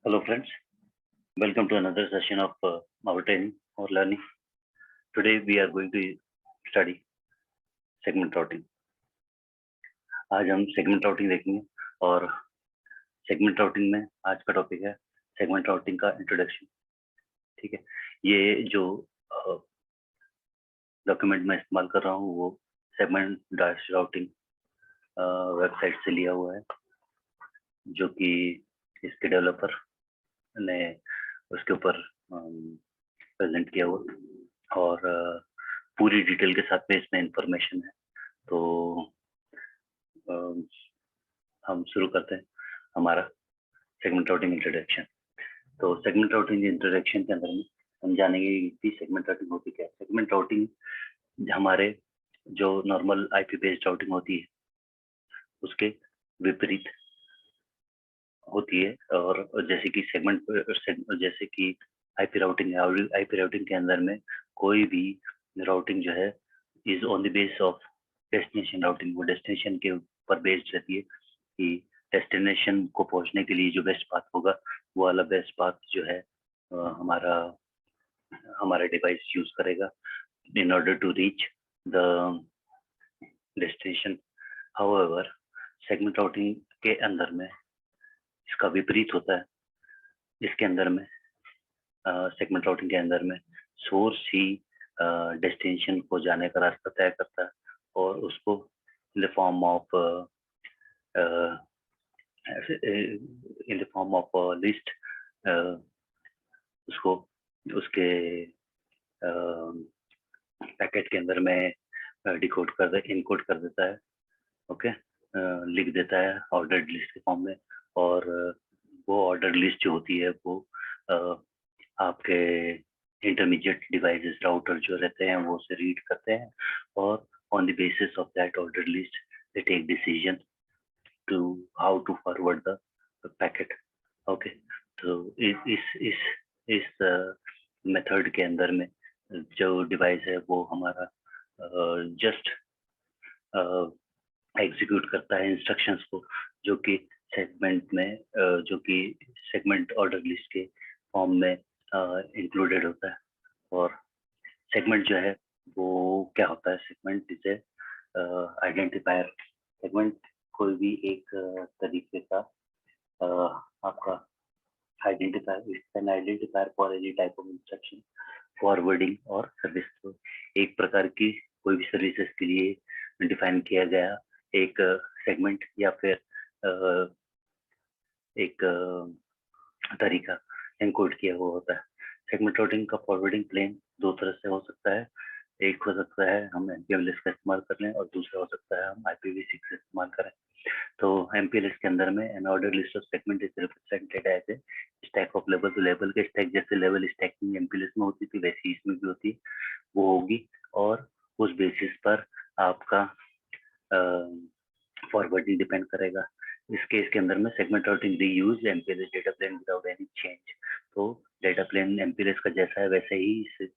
Hello friends, welcome to another session of our training or learning. Today we are going to study segment routing. आज हम segment routing देखेंगे और segment routing में आज का topic है segment routing का इंट्रोडक्शन। ठीक है, ये जो डॉक्यूमेंट मैं इस्तेमाल कर रहा हूँ वो segment-routing वेबसाइट से लिया हुआ है, जो कि इसके डेवलपर ने उसके ऊपर प्रेजेंट किया हुआ और पूरी डिटेल के साथ में इसमें इंफॉर्मेशन है। तो हम शुरू करते हैं हमारा सेगमेंट राउटिंग इंट्रोडक्शन। तो सेगमेंट राउटिंग इंट्रोडक्शन के अंदर में हम जानेंगे कि सेगमेंट राउटिंग होती क्या है। सेगमेंट राउटिंग हमारे जो नॉर्मल आईपी बेस्ड राउटिंग होती है उसके विपरीत होती है, और जैसे कि जैसे कि आईपी राउटिंग है, आईपी राउटिंग के अंदर में कोई भी राउटिंग जो है is on the base of destination routing. वो डेस्टिनेशन के ऊपर बेस्ड रहती है कि डेस्टिनेशन को पहुंचने के लिए जो बेस्ट पाथ होगा वो वाला बेस्ट पाथ जो है हमारा डिवाइस यूज करेगा in order to reach the destination. However segment routing के अंदर में इसका विपरीत होता है। इसके अंदर में सेगमेंट राउटिंग के अंदर में सोर्स ही डेस्टिनेशन को जाने का रास्ता तय करता है और उसको in the form of list उसको उसके पैकेट के अंदर में इनकोड कर देता है। ओके, लिख देता है ऑर्डर्ड लिस्ट के फॉर्म में, और वो ऑर्डर लिस्ट जो होती है वो आपके इंटरमीडिएट डिवाइसेस राउटर जो रहते हैं वो उसे रीड करते हैं, और on the basis of that order list they take decision to how to forward the packet. Okay, तो इस मेथड के अंदर में जो डिवाइस है वो हमारा जस्ट एग्जीक्यूट करता है इंस्ट्रक्शंस को, जो कि सेगमेंट ऑर्डर लिस्ट के फॉर्म में इंक्लूडेड होता है। और सेगमेंट जो है वो क्या होता है? Segment is A identifier. Segment कोई भी एक तरीके का आपका identifier for any type of instruction, forwarding और सर्विस। तो एक प्रकार की कोई भी सर्विसेज के लिए डिफाइन किया गया एक सेगमेंट या फिर एक तरीका एनकोड किया हुआ होता है। सेगमेंट राउटिंग का फॉरवर्डिंग प्लेन दो तरह से हो सकता है। एक हो सकता है हम एमपीएलएस का इस्तेमाल कर लें, और दूसरा हो सकता है हम IPv6 का इस्तेमाल करें। तो एमपीएलएस के अंदर में an order list of segment is represented as a stack of level. तो लेवल के स्टैक जैसे लेवल स्टैकिंग एमपीएलएस में होती थी वैसी इसमें भी होती है, वो होगी, और उस बेसिस पर आपका फॉरवर्डिंग डिपेंड करेगा। इस केस के अंदर में segment routing reuse MPLS data plane without any change. तो डेटा प्लेन एमपीएलएस का जैसा है वैसे ही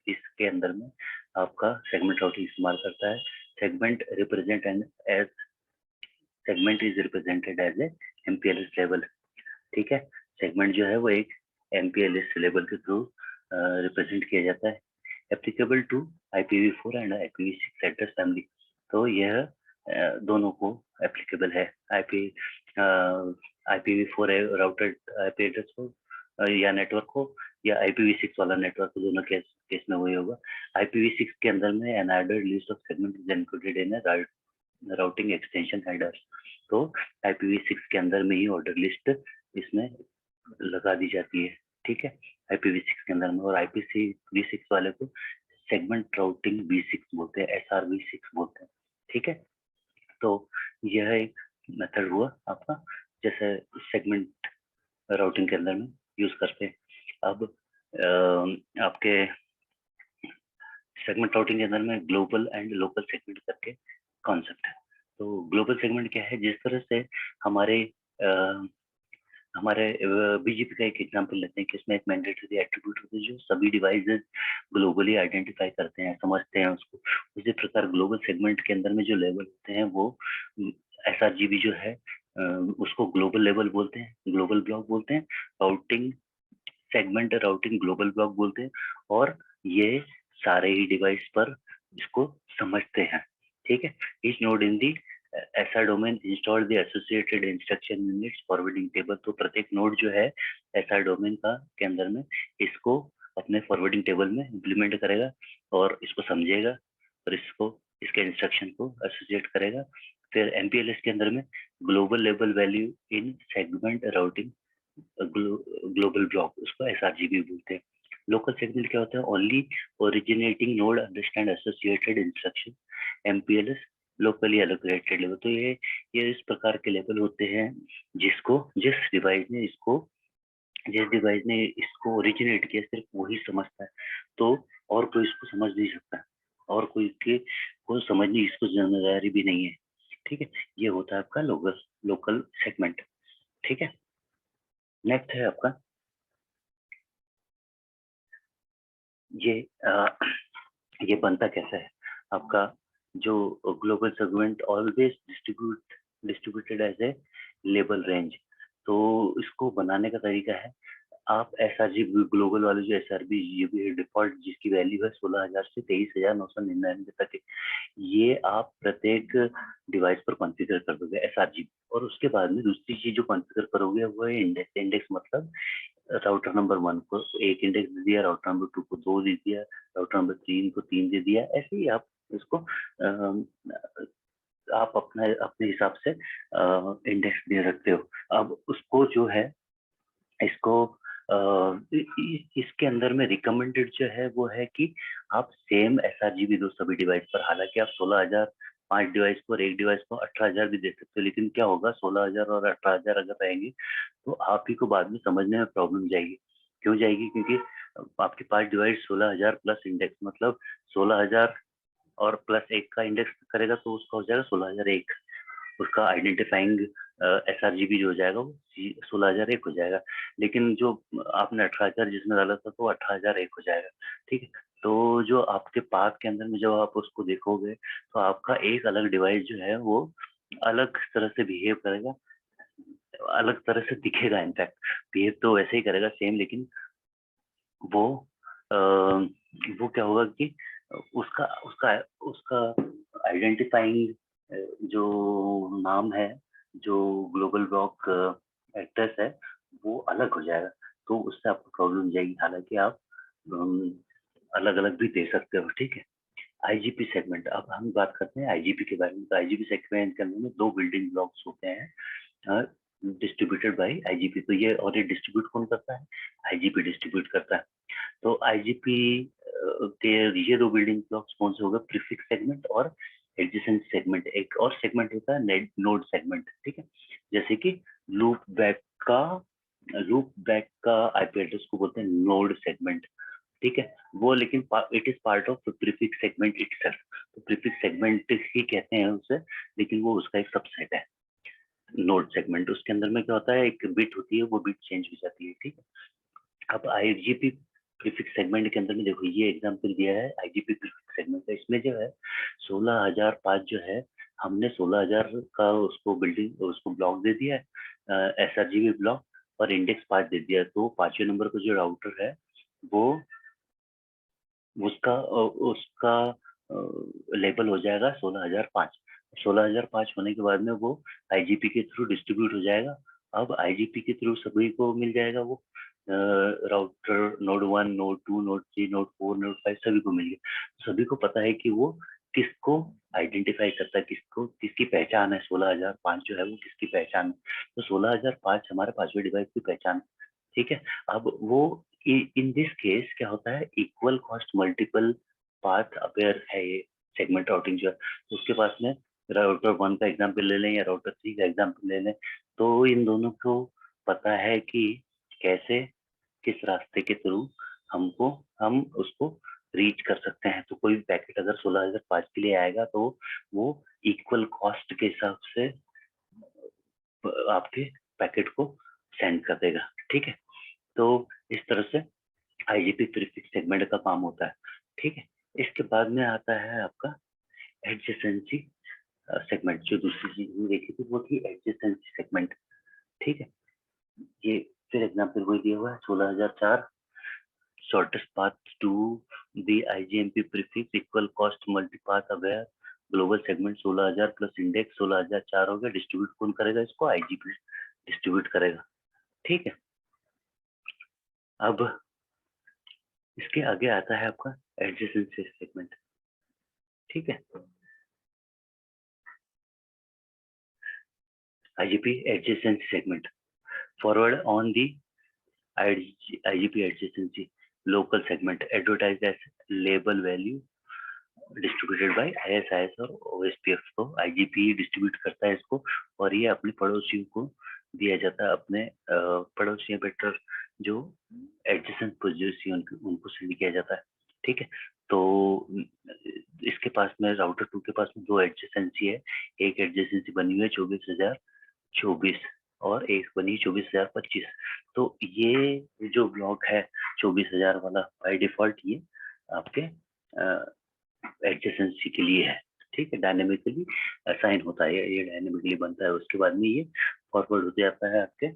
इसके अंदर में आपका सेगमेंट राउटिंग इस्तेमाल करता है। Segment is represented as a MPLS level. ठीक है, सेगमेंट जो है वो एक एमपीएलएस लेवल के थ्रू रिप्रेजेंट किया जाता है, applicable to IPv4 and IPv6 address family. तो यह दोनों को एप्लीकेबल है। IPv4 राउटेड आईपी एड्रेस हो या नेटवर्क हो, या IPv6 वाला नेटवर्क हो, दोनों केस में वही होगा। IPv6 के अंदर में N ordered list of segment is encoded in routing extension headers. तो IPv6 के अंदर में ही ऑर्डर लिस्ट इसमें लगा दी जाती है। ठीक है, IPv6 के अंदर में, और IPv6 वाले को सेगमेंट राउटिंग V6 बोलते हैं, SRv6 बोलते हैं। ठीक है, तो यह एक मेथड हुआ आपका जैसे सेगमेंट राउटिंग के अंदर में यूज करते हैं। अब आपके सेगमेंट राउटिंग के अंदर में ग्लोबल एंड लोकल सेगमेंट करके कॉन्सेप्ट है। तो ग्लोबल सेगमेंट क्या है? जिस तरह से हमारे बीजीपी का एक एग्जांपल लेते हैं कि इसमें एक मैंडेटरी एट्रीब्यूट होते हैं जो सभी डिवाइसेस ग्लोबली आइडेंटिफाई करते हैं, समझते हैं उसको। उसी प्रकार ग्लोबल सेगमेंट के अंदर में जो लेवल होते हैं वो SRGB जो है उसको ग्लोबल लेवल बोलते हैं, ग्लोबल ब्लॉक बोलते हैं, routing segment routing global block बोलते हैं, और ये सारे ही डिवाइस पर इसको समझते हैं, ठीक है। इच नोड इन दी ऐसा domain install the associated instruction units forwarding table. तो प्रत्येक नोड जो है ऐसा डोमेन का के अंदर में इसको अपने फॉरवर्डिंग टेबल में इम्प्लीमेंट करेगा और इसको समझेगा और इसको इसके इंस्ट्रक्शन को एसोसिएट करेगा। फिर एमपीएलएस के अंदर में global level value in segment routing global block, उसको एसआरजीबी बोलते हैं। लोकल सेगमेंट क्या होता है? Only originating node understand associated instruction. MPLS locally allocated level. तो ये इस प्रकार के लेवल होते हैं जिस डिवाइस ने इसको ओरिजिनेट किया सिर्फ वही समझता है, तो और कोई इसको समझ नहीं सकता, और कोई समझने इसको जिम्मेदारी भी नहीं है, ठीक है। ये होता है आपका लोकल सेगमेंट, ठीक है। नेक्स्ट है आपका ये बनता कैसा है आपका? जो global segment always distributed as a label range. तो इसको बनाने का तरीका है, आप एसआरजी ग्लोबल वाले जो एसआरबी ये डिफॉल्ट जिसकी वैल्यू है 16,000 से 23,999 तक है, ये आप प्रत्येक डिवाइस पर कॉन्फ़िगर कर दोगे एसआरजी। और उसके बाद में दूसरी चीज जो कॉन्फ़िगर करोगे वो है इंडेक्स। इंडेक्स मतलब राउटर नंबर 1 को एक इंडेक्स दे दिया, राउटर नंबर 2 को 2 दे दिया, राउटर नंबर 3 को 3 दे दिया। ऐसे ही आप इसको आप अपने हिसाब से इंडेक्स दे सकते हो। अब उसको जो है इसको इसके अंदर में रिकमेंडेड जो है वो है कि आप सेम एसआरजीबी दो सभी डिवाइस पर। हालांकि आप 16,000 5 डिवाइस पर, एक डिवाइस को 18,000 भी दे सकते हो, लेकिन क्या होगा 16,000 और 18,000 अगर रहेंगे तो आप ही को बाद में समझने में प्रॉब्लम जाएगी। क्यों जाएगी? क्योंकि आपके पास डिवाइस 16,000 प्लस इंडेक्स, मतलब 16,000 और प्लस एक का इंडेक्स करेगा तो उसका हो जाएगा 16,001। उसका आइडेंटिफाइंग एसआरजीबी जो हो जाएगा वो 16,001 हो जाएगा। लेकिन जो आपने 18,000 जिसमें डाला था तो 18,001 हो जाएगा, ठीक है। तो जो आपके पाथ के अंदर में जब आप उसको देखोगे तो आपका एक अलग डिवाइस जो है वो अलग तरह से बिहेव करेगा, अलग तरह से दिखेगा। इनफैक्ट बिहेव तो वैसे ही करेगा सेम, लेकिन वो वो क्या होगा कि उसका उसका उसका आइडेंटिफाइंग जो नाम है, जो ग्लोबल ब्लॉक एड्रेस है, वो अलग हो जाएगा। तो उससे आपको प्रॉब्लम जाएगी। हालांकि आप अलग अलग भी दे सकते हो, ठीक है। आईजीपी सेगमेंट, अब हम बात करते हैं आईजीपी के बारे में। तो आईजीपी सेगमेंट के अंदर में दो बिल्डिंग ब्लॉक्स होते हैं डिस्ट्रीब्यूटेड बाय आईजीपी। तो ये, और ये डिस्ट्रीब्यूट कौन करता है? आईजीपी डिस्ट्रीब्यूट करता है। तो आईजीपी के ये दो बिल्डिंग ब्लॉक्स कौन से हो गए? प्रीफिक्स सेगमेंट और एडजेसेंट सेगमेंट। एक और सेगमेंट होता है नोड सेगमेंट, ठीक है। जैसे कि लूप बैक का आईपी एड्रेस को बोलते हैं नोड सेगमेंट, ठीक है। वो लेकिन it is part of prefix segment itself. तो प्रीफिक्स सेगमेंट ही कहते हैं उसे, लेकिन वो उसका एक सबसेट है नोड सेगमेंट। उसके अंदर में क्या होता है, एक बिट होती है, वो बिट चेंज हो जाती है, ठीक है। अब आईजीपी प्रीफिक्स सेगमेंट के अंदर में देखो, ये एग्जांपल दिया है आईजीपी प्रीफिक्स सेगमेंट का। इसमें जो है 16,005 जो है, हमने 16,000 का उसको ब्लॉक दे दिया है एसआरजीबी ब्लॉक, और इंडेक्स 5 दे दिया। तो 5वें नंबर का जो राउटर है वो उसका उसका लेबल हो जाएगा 16,005। 16,005 होने के बाद में वो आईजीपी के थ्रू डिस्ट्रीब्यूट हो जाएगा। अब आईजीपी के थ्रू सभी को मिल जाएगा वो router node 1, node 2, node 3, node 4, node 5 सभी को मिल गया। सभी को पता है कि वो किसको आइडेंटिफाई करता है, किसकी पहचान है। 16,005 जो है वो किसकी पहचान है? तो 16,005 हमारे 5वें डिवाइस की पहचान है, ठीक है। अब वो इन दिस केस क्या होता है, equal cost multiple path appear है ये सेगमेंट राउटिंग जो है। तो उसके पास में राउटर 1 का एग्जांपल ले लें या राउटर 3 का एग्जांपल ले लें, तो इन दोनों को पता है कि कैसे, किस रास्ते के थ्रू हम उसको रीच कर सकते हैं। तो कोई भी पैकेट अगर 16,005 के लिए आएगा तो वो इक्वल कॉस्ट के हिसाब से आपके पैकेट को सेंड कर देगा, ठीक है। तो इस तरह से आईजीपी प्रीफिक्स सेगमेंट का काम होता है, ठीक है। इसके बाद में आता है आपका एडजेसेंसी सेगमेंट जो दूसरी चीज हमने देखी थी वो थी एडजेसेंसी सेगमेंट। ठीक है, ये फिर एग्जाम्पल वही दिया हुआ है 16004 shortest path to the IGMP prefix equal cost multipath aware global segment 16000 plus index 16004 हो गया। डिस्ट्रीब्यूट कौन करेगा इसको? आईजीपी डिस्ट्रीब्यूट करेगा। ठीक है, अब इसके आगे आता है आपका एडजेसेंसी सेगमेंट। ठीक है, IGP adjacency segment forward on the IGP adjacency local segment advertised as label value distributed by ISIS और OSPF। तो IGP डिस्ट्रीब्यूट करता है इसको और ये अपने पड़ोसियों को दिया जाता है, अपने पड़ोसी बेटर जो एडजेसेंट पोजीशन उनको सेंड किया जाता है। ठीक है, तो इसके पास में राउटर 2 के पास में दो एडजेसेंसी है। एक एडजेसेंसी बनी हुई है 24024 और एक बनी 24025। तो ये जो ब्लॉक है 24000 वाला बाय डिफॉल्ट ये आपके एडजेसेंसी के लिए है। ठीक है, डायनेमिकली असाइन होता है, ये डायनेमिकली बनता है। उसके बाद में ये फॉरवर्ड हो जाता है आपके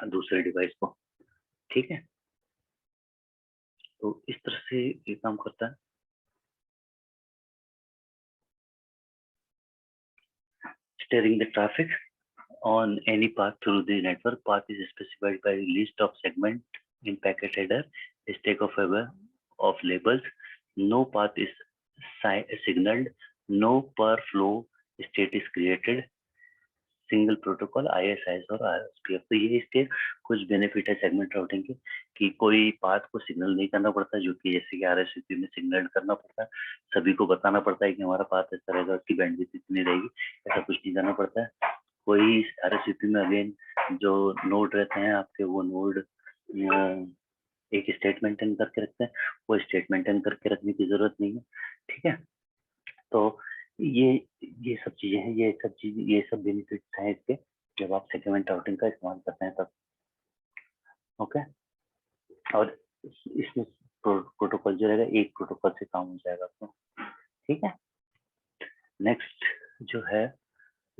दूसरे डिवाइस को। ठीक है, तो इस तरह से ये काम करता है। Steering the traffic on any path through the network. Path is specified by list of segment in packet header, stack of aware of labels. No path is signaled. No per flow state is created. Single protocol ISIS और RSPF। तो ये इसके कुछ benefit है segment routing के, कि कोई path को सिग्नल नहीं करना पड़ता, जो कि जैसे कि RSVP में सिग्नल करना पड़ता है, सभी को बताना पड़ता है कि हमारा पाथ इस तरह का, उसकी बैंडविड्थ इतनी रहेगी, ऐसा कुछ नहीं करना पड़ता है। कोई RSVP में अगेन जो नोड रहते हैं आपके, वो नोड एक स्टेट मेंटेन करके रखते हैं, वो स्टेट मेंटेन करके रखने की जरूरत नहीं है। ठीक है, तो ये सब चीजें हैं, ये सब बेनिफिट्स हैं इसके, जब आप सेगमेंट राउटिंग का इस्तेमाल करते हैं तब। ओके, और इसमें प्रोटोकॉल जो रहेगा एक प्रोटोकॉल से काम हो जाएगा आपको। ठीक है, नेक्स्ट जो है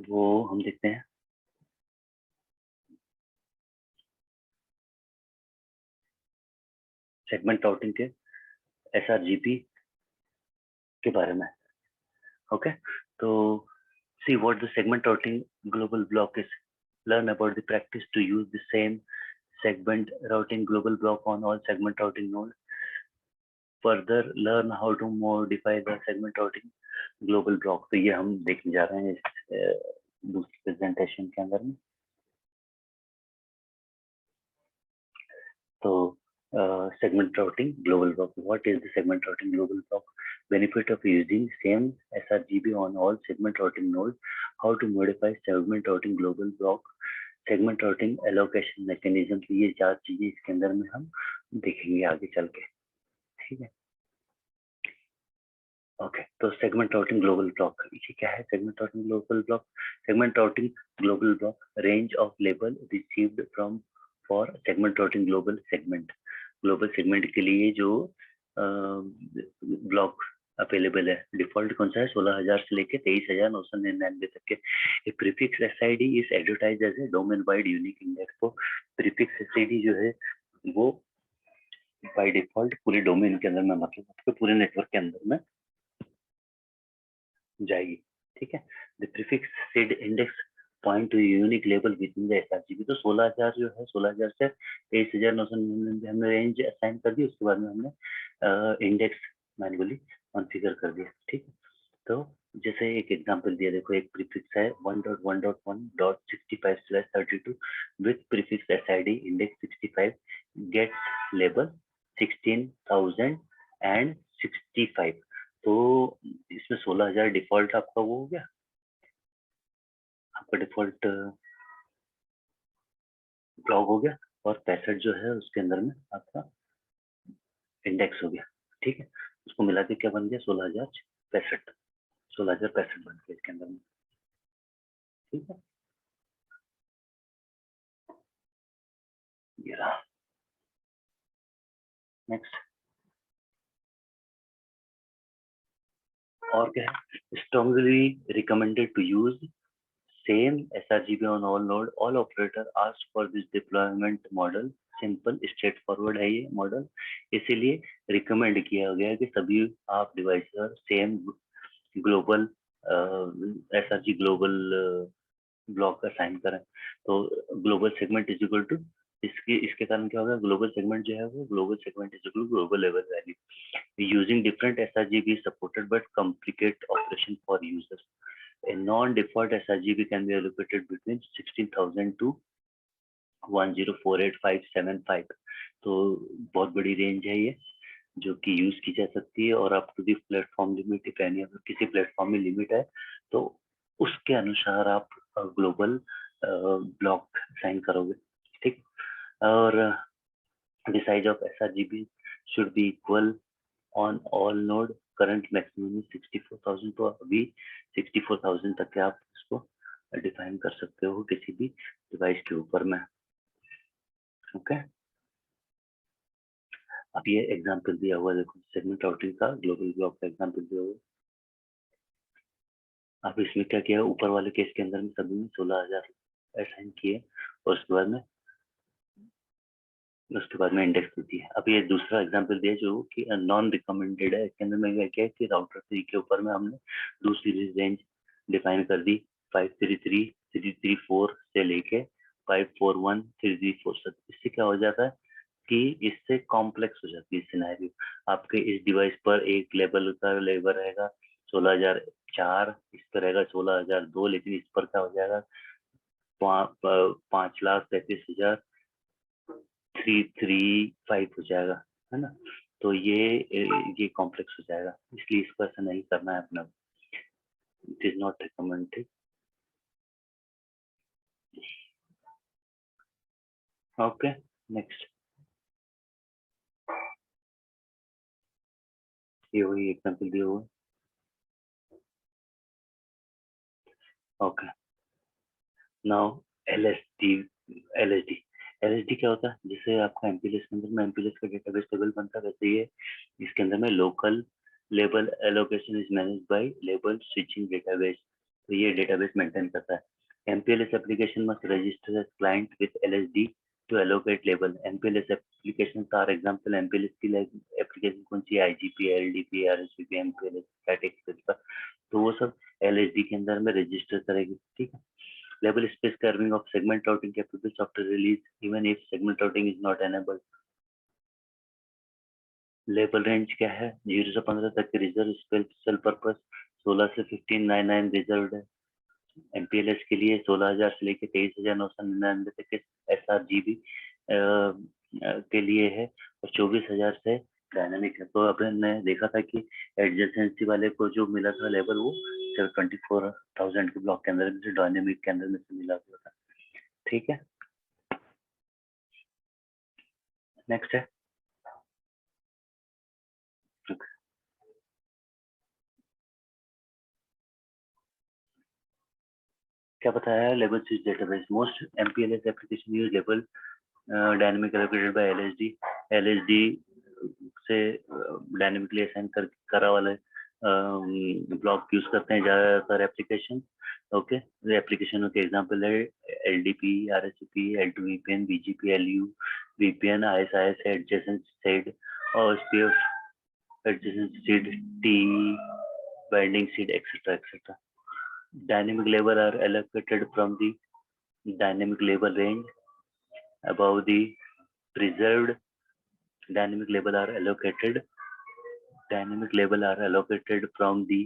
वो हम देखते हैं सेगमेंट राउटिंग के SRGP के बारे में। ओके, तो see what the segment routing global block is. Learn about the practice to use the same segment routing global block on all segment routing nodes. Further, learn how to modify the segment routing global block. तो ये हम देखने जा रहे हैं इस दूसरी presentation के अंदर में। तो segment routing global block. What is the segment routing global block? Benefit of using same SRGB on all segment routing nodes. How to modify segment routing global block. Segment routing allocation mechanism की ये चार चीजें इसके अंदर में हम देखेंगे आगे चल के। ठीक है, ओके, तो सेगमेंट राउटिंग ग्लोबल ब्लॉक, ये क्या है? Segment routing global block, segment routing global block range of label received from for segment routing global segment. Global segment के लिए जो ब्लॉक अवेलेबल है, डिफॉल्ट कौन सा है? 16000 से लेके 23999 तक के। Prefix SID is advertised as a domain wide unique index. तो प्रीफिक्स SID जो है वो बाय डिफॉल्ट पूरे डोमेन के अंदर में, मतलब आपके पूरे नेटवर्क के अंदर में जाएगी। ठीक है, the prefix SID index point two unique label with in the SRGB। तो 16000 जो है, 16000 से 23999 हमने रेंज असाइन कर दी, उसके बाद में हमने इंडेक्स मैन्युअली कॉन्फ़िगर कर दिया। ठीक है, तो जैसे एक एग्जांपल दिया, देखो एक प्रीफिक्स है 1.1.1.65/32 with prefix SID index 65 gets label 16065। तो इसमें 16000 डिफॉल्ट आपका वो हो गया, आपका डिफॉल्ट ब्लॉक हो गया, और 65 जो है उसके अंदर में आपका इंडेक्स हो गया। ठीक है, उसको मिला के क्या बन गया? 16065, 16065 बन गया इसके अंदर में। ठीक है, ये रहा। नेक्स्ट, और क्या है, strongly recommended to use same sRGB on all node. All operator ask for this deployment model. Simple straight forward है ये मॉडल, इसीलिए रिकमेंड किया गया है कि सभी आप डिवाइस पर same global SRG global block का साइन करें। तो global segment is equal to इसके कारण क्या होगा, ग्लोबल सेगमेंट जो है वो global segment is equal to global level value using different SRGB supported but complicate operation for users. A non-default sRGB can be allocated between 16,000 to 1048,575। तो बहुत बड़ी रेंज है ये जो कि यूज की जा सकती है, और up to the platform limit, यानी अगर किसी प्लेटफॉर्म में लिमिट है तो उसके अनुसार आप ग्लोबल ब्लॉक साइन करोगे, ठीक। और the size of sRGB should be equal on all node। Current maximum 64,000, तो अभी 64,000 तक के आप इसको डिफाइन कर सकते हो किसी भी डिवाइस के ऊपर में, ओके। अब ये एग्जांपल दिया हुआ, देखो सेगमेंट राउटिंग का ग्लोबल ब्लॉक का एग्जांपल दिया हुआ। अब इसमें क्या किया, ऊपर वाले केस के अंदर में सभी में 16,000 असाइन किए, और उसके बाद में इंडेक्स देती है। अब ये दूसरा एग्जांपल दिया जो कि नॉन रिकमेंडेड है। इसके अंदर में क्या है कि राउटर 3 के ऊपर में हमने दूसरी रेंज डिफाइन कर दी 533, 334 से लेके 541, 334। इससे क्या हो जाता है कि इससे कॉम्प्लेक्स हो जाती है सिनेरियो। आपके इस डिवाइस पर एक लेवल का लेवल रहेगा 16,004, इस पर रहेगा 16,002, लेकिन इस पर क्या हो जाएगा 5,33,5 हो जाएगा, है ना। तो ये कॉम्प्लेक्स हो जाएगा, इसलिए इसको ऐसा नहीं करना है अपना, it is not recommended. Okay, next. ये वही एग्जांपल दिया हुआ। ओके, नाउ LSD क्या होता है, जैसे आपका एमपीएलएस के अंदर में एमपीएलएस का डेटाबेस टेबल बनता है, वैसे ये इसके अंदर में local label allocation is managed by label switching database. तो ये डेटाबेस मेंटेन करता है। MPLS application must register as client with LSD to allocate label. MPLS application are example, MPLS की एप्लीकेशन कौन सी है, IGP, LDP, RSVP, MPLS, static, तो वो सब LSD के अंदर में रजिस्टर करेगी, ठीक है। Label space carving of segment routing capable after release, even if segment routing is not enabled। Label range क्या है, 0 से 15 तक के रिजर्व स्पेशल पर्पस, 16 से 1599 रिजर्व है। एमपीएलएस के लिए 16,000 से लेकर 23,999 तक के SRGB के लिए है, और 24,000 से डायनामिक है। तो अपन ने देखा था कि एडजेसेंसी वाले को जो मिला था लेवल, वो 24,000 के ब्लॉक के अंदर में से डायनामिक के अंदर में से मिला हुआ था, ठीक है। नेक्स्ट है क्या बताया, label switch database. Most MPLS application use label dynamic allocated by LSD से डायनेमिकली असाइन करा वाले ब्लॉक यूज करते हैं ज्यादातर एप्लीकेशन, ओके। एप्लीकेशनों के एग्जांपल है LDP, RSVP, L2 VPN, BGP, LU VPN, ISIS, adjacent seed, और SPF adjacent seed, T binding seed, etcetera. Dynamic label are allocated from the dynamic label range above the preserved dynamic label are allocated from the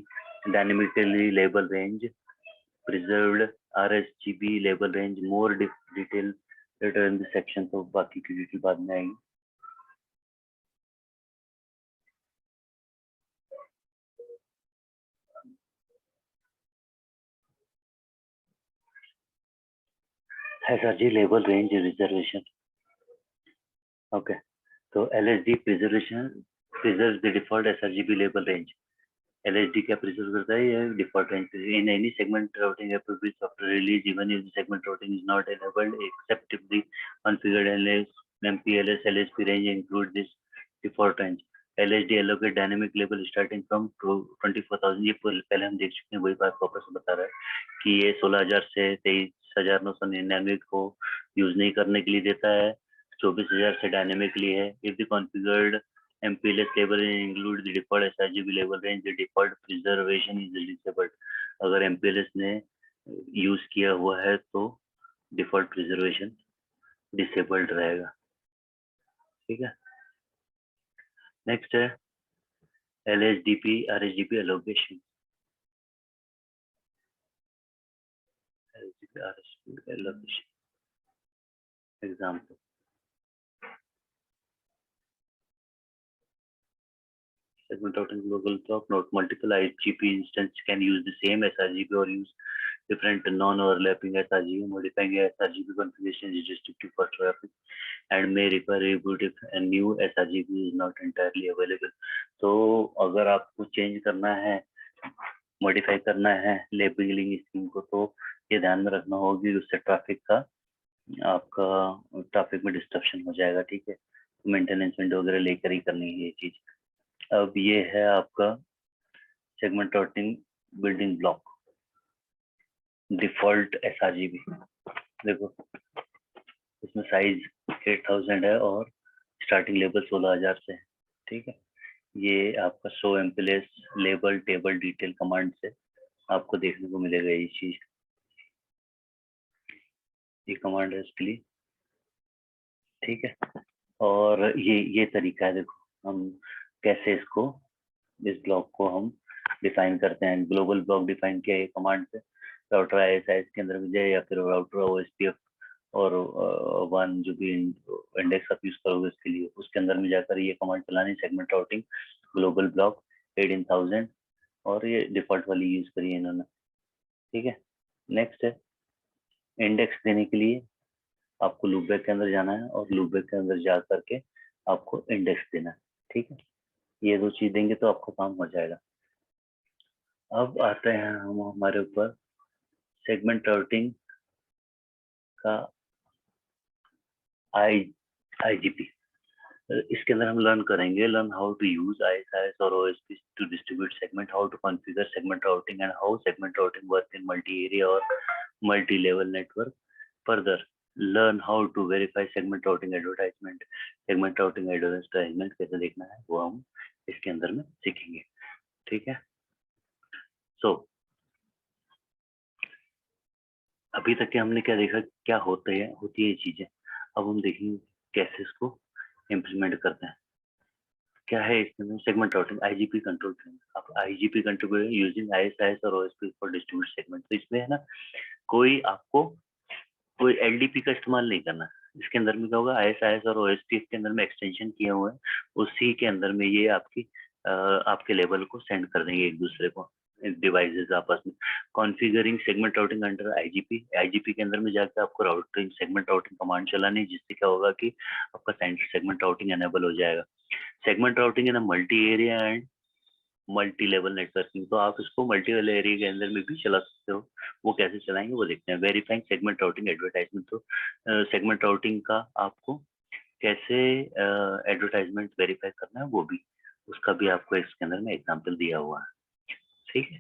dynamically label range preserved RSGB label range। more detail later in the section, तो बाकी की detail बाद में आएगी। SRG label range reservation, okay। तो LSD preserves the default SRGB label range। LSD क्या preserve करता है, ये default range in any segment routing appropriate software release, even if segment routing is not enabled except if the configured MPLS LSP range include this default range। LHD allocate dynamic level starting from 24,000, ये पहले हम देख चुके हैं, वही बात वापस बता रहा है कि ये 16,000 से 23,999 को यूज नहीं करने के लिए देता है, 24,000 से डायनेमिक के लिए है। If the configured MPLS level include the default SRGB level range, the default preservation is disabled. अगर MPLS ने यूज किया हुआ है तो डिफॉल्ट प्रिजर्वेशन डिसेबल्ड रहेगा, ठीक है। नेक्स्ट है LHDP RHDP allocation। LHDP RHDP allocation example, segment routing global block node, multiple IGP instance can use the same SRGB or use different non-overlapping SRGB. Modifying a SRGB configuration is restrictive for traffic and may require reboot if a new SRGB is not entirely available. तो अगर आपको change करना है, modify करना है labelling scheme को, तो ये ध्यान में रखना होगी, उससे ट्रैफिक का आपका ट्रैफिक में डिस्ट्रप्शन हो जाएगा, ठीक है। तो मेंटेनेंस वगैरह लेकर ही करनी है ये चीज। अब ये है आपका segment routing building block, default SRGB। देखो इसमें साइज 8,000 है और स्टार्टिंग लेवल 16,000 से है, ठीक है। ये आपका show MPLS label table detail command से आपको देखने को मिलेगा ये चीज। ये कमांड है इसके लिए, ठीक है। और ये तरीका है, देखो हम कैसे इसको, इस ब्लॉक को हम डिफाइन करते हैं। ग्लोबल ब्लॉक डिफाइन किया ये कमांड से, राउटर ISIS के अंदर में जाए या फिर राउटर OSPF और वन जो भी इंडेक्स आप यूज करोगे उसके लिए, उसके अंदर में जाकर ये कमांड चलानी, सेगमेंट राउटिंग ग्लोबल ब्लॉक 18,000, और ये डिफॉल्ट वाली यूज करी है इन्होंने, ठीक है। नेक्स्ट है इंडेक्स देने के लिए आपको लूपबैक के अंदर जाना है और लूपबैक के अंदर जा करके आपको इंडेक्स देना है, ठीक है। ये दो चीज देंगे तो आपका काम हो जाएगा। अब आते हैं हम हमारे ऊपर सेगमेंट राउटिंग का IGP। इसके अंदर हम learn how to use ISIS और OSP to distribute segment, how to configure segment routing and how segment routing work in multi area और multi level network. Further learn how to verify segment routing advertisement. Segment routing advertisement कैसे देखना है वो हम इसके अंदर में सीखेंगे, ठीक है। सो अभी तक के हमने क्या देखा, क्या होती है ये चीजें। अब हम देखेंगे कैसे इसको इम्प्लीमेंट करते हैं। क्या है इसके अंदर segment routing IGP control plane. आप IGP कंट्रोल यूजिंग ISIS और OSP फॉर डिस्ट्रीब्यूट सेगमेंट। तो इसमें है ना, आपको कोई LDP का इस्तेमाल नहीं करना। इसके अंदर में क्या होगा, ISIS और OSP के अंदर में एक्सटेंशन किए हुए हैं, उसी के अंदर में ये आपके लेवल को सेंड कर देंगे एक दूसरे को, डिवाइसेस आपस में। Configuring segment routing under IGP के अंदर में जाकर आपको राउटिंग सेगमेंट राउटिंग कमांड चलानी है, जिससे क्या होगा कि आपका सेगमेंट राउटिंग एनेबल हो जाएगा। Segment routing in multi area and multi level networking, तो आप इसको मल्टी लेवल एरिया के अंदर में भी चला सकते हो। वो कैसे चलाएंगे वो देखते हैं। वेरीफाइंग सेगमेंट राउटिंग एडवर्टाइजमेंट, तो सेगमेंट राउटिंग का आपको कैसे एडवर्टाइजमेंट वेरीफाई करना है वो भी, उसका भी आपको इसके अंदर में एग्जांपल दिया हुआ है, ठीक है।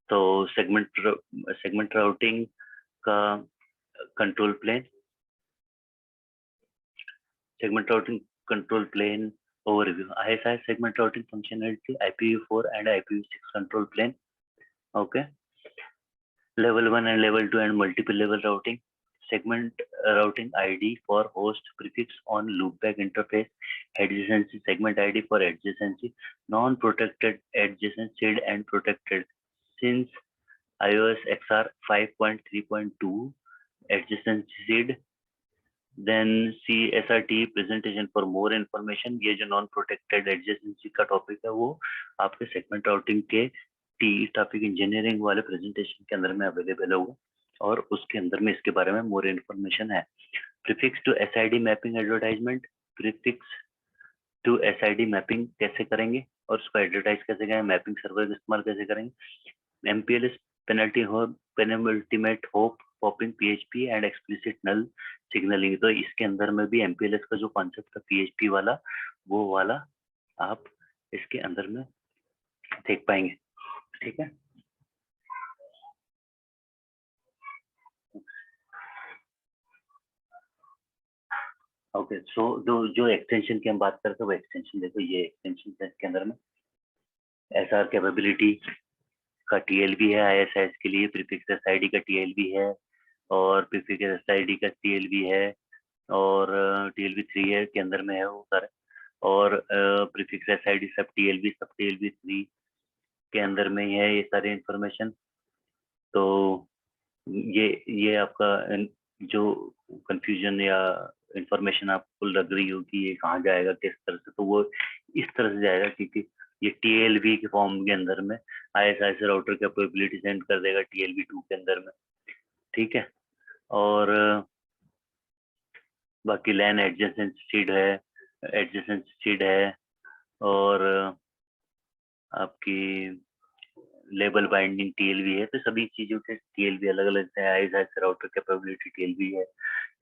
तो सेगमेंट राउटिंग का control plane, segment routing control plane overview. ISIS segment routing functionality, IPv4 and IPv6 control plane. Okay. Level 1 and level 2 and multiple level routing. Segment routing ID for host prefix on loopback interface. Adjacency segment ID for adjacency. Non-protected adjacency and protected. Since iOS XR 5.3.2 adjacency seed, then see SRT presentation for more information। ये जो non protected adjacency का topic है वो आपके segment routing के traffic engineering वाले presentation के अंदर में अवेलेबल होगा, और उसके अंदर में इसके बारे में मोर इन्फॉर्मेशन है। Prefix to SID mapping advertisement, prefix to SID mapping कैसे करेंगे और उसको एडवर्टाइज कैसे करेंगे, मैपिंग सर्वर का इस्तेमाल कैसे करेंगे। MPLS penultimate hop popping PHP and explicit null signalling, तो इसके अंदर में भी MPLS का जो कॉन्सेप्ट था PHP वाला, वो वाला आप इसके अंदर में देख पाएंगे, ठीक है। ओके, सो जो एक्सटेंशन की हम बात करते हैं वो एक्सटेंशन देखो, ये एक्सटेंशन है इसके अंदर में एसआर कैपेबिलिटी का टीएलबी है, आईएसआईएस के लिए प्रीफिक्स एसआईडी का टीएलबी है, और प्रीफिक्स एसआईडी का टीएलबी है, और टीएलबी 3 है के अंदर में है वो सारे, और प्रीफिक्स एसआईडी सब टीएलबी 3 के अंदर में ही है ये सारी इंफॉर्मेशन। तो ये आपका जो कंफ्यूजन या इंफॉर्मेशन आपको लग रही हो कि ये कहाँ जाएगा किस तरह से, तो वो इस तरह से जाएगा क्योंकि ये टीएलबी के फॉर्म के अंदर में आईएसआईएस राउटर कैपेबिलिटी सेंड कर देगा टीएलबी 2 के अंदर में, ठीक है। और बाकी लैन एडजेसेंट सीड है, और आपकी लेबल बाइंडिंग टीएलबी है, तो सभी चीजों के टीएलबी अलग अलग है। आईएसआईएस राउटर कैपेबिलिटी टीएलबी है,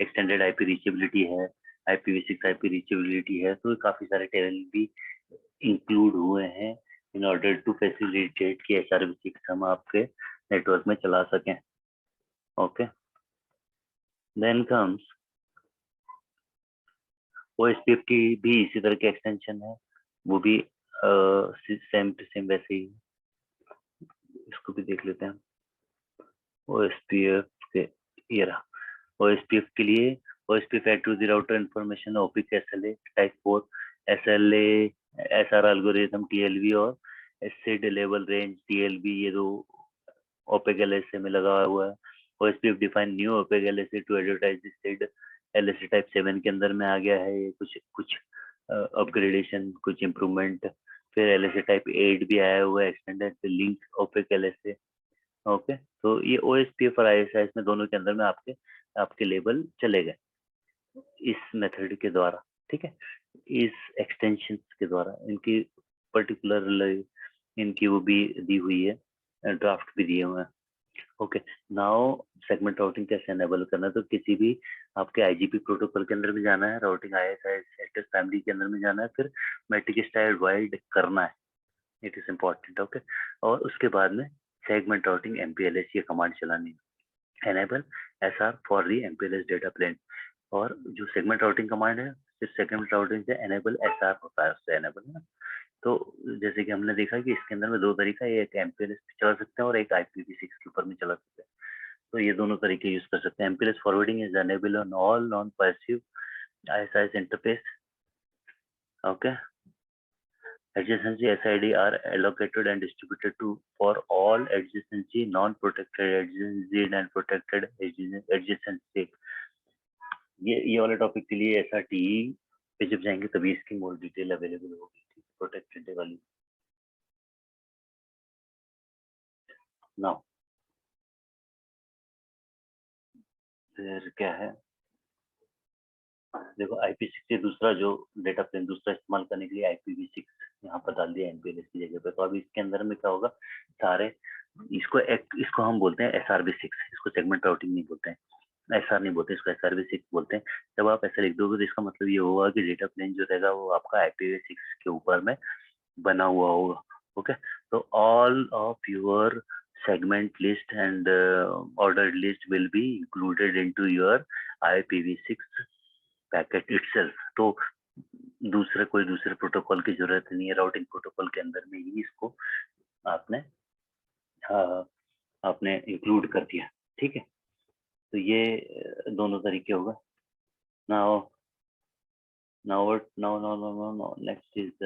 एक्सटेंडेड आईपी रीचेबिलिटी है, IPv6 आईपी रीचेबिलिटी है, तो काफी सारे टीएलबी इंक्लूड हुए हैं इन ऑर्डर टू फैसिलिटेट कि SRv6 हम आपके नेटवर्क में चला सकें। ओके, देन कम्स OSPF की भी इसी तरह की एक्सटेंशन है, वो भी सेम टू सेम वैसे ही, इसको भी देख लेते हैं। OSPF के ये रहा, OSPF के लिए OSPF add to the router information OPIC SLA type 4 SLA SR algorithm TLB और SID level range TLB, ये दो OPIC LSA में लगा हुआ है। OSPF define new OPIC LSA to advertise the SID LSA type 7 के अंदर में आ गया है, ये कुछ अपग्रेडेशन, कुछ इम्प्रूवमेंट। फिर LSA type 8 भी आया हुआ है, extended link OPIC LSA। Okay, तो ये OSPF और ISIS में दोनों के अंदर में आपके लेबल चले गए इस मेथड के द्वारा, ठीक है। इस एक्सटेंशन के द्वारा इनकी पर्टिकुलर इनकी वो भी दी हुई है, ड्राफ्ट भी दिए हुए हैं। ओके, नाउ सेगमेंट राउटिंग कैसे एनेबल करना है, तो किसी भी आपके आईजीपी प्रोटोकॉल के अंदर में जाना है, राउटिंग ISIS एड्रेस फैमिली के अंदर में जाना है, फिर मैट्रिक स्टाइल वाइड करना है, इट इज इम्पोर्टेंट। ओके, और उसके बाद में सेगमेंट राउटिंग MPLS ये कमांड चलानी है, enable SR for the MPLS data plane। और जो सेगमेंट राउटिंग कमांड है, सिर्फ सेगमेंट राउटिंग से enable SR होता है, उससे enable है ना। तो जैसे कि हमने देखा कि इसके अंदर में दो तरीका है, एक MPLS पे चला सकते हैं और एक IPv6 के ऊपर में चला सकते हैं, तो ये दोनों तरीके यूज कर सकते हैं। MPLS forwarding is enabled on all non-passive ISIS interface। Okay, adjacency SID are allocated and distributed to for all adjacency, non-protected adjacency and protected adjacency। ये वाले टॉपिक के लिए SRTE पे जब जाएंगे तभी इसकी मोर डिटेल अवेलेबल होगी, प्रोटेक्टेड वाली। नाउ फिर क्या है, देखो IP6 से दूसरा जो डेटा प्लेन दूसरा इस्तेमाल करने के लिए IPv6 यहाँ पर डाल दिया MPLS की जगह पे। तो अब इसके अंदर में क्या होगा, सारे इसको हम बोलते हैं SRv6, इसको सेगमेंट राउटिंग नहीं बोलते हैं, SR नहीं बोलते, इसको SRv6 बोलते हैं। जब आप ऐसा लिख दोगे तो इसका मतलब ये होगा कि डेटा प्लेन जो रहेगा वो आपका IPv6 के ऊपर में बना हुआ होगा। ओके, तो all of your segment list and ordered list will be included into your IPv6 packet itself. तो कोई दूसरे प्रोटोकॉल की जरूरत नहीं है, राउटिंग प्रोटोकॉल के अंदर में ही इसको आपने आपने इंक्लूड कर दिया, ठीक है। तो ये दोनों तरीके होगा। Now next is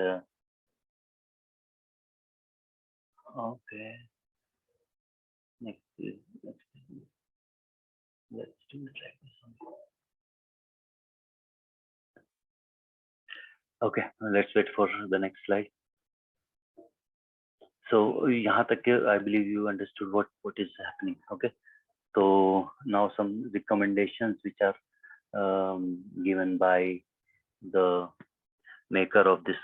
okay, next let's do it like this. Okay, let's wait for the next slide. So यहाँ तक के I believe you understood what is happening. Okay, so now some recommendations which are given by the maker of this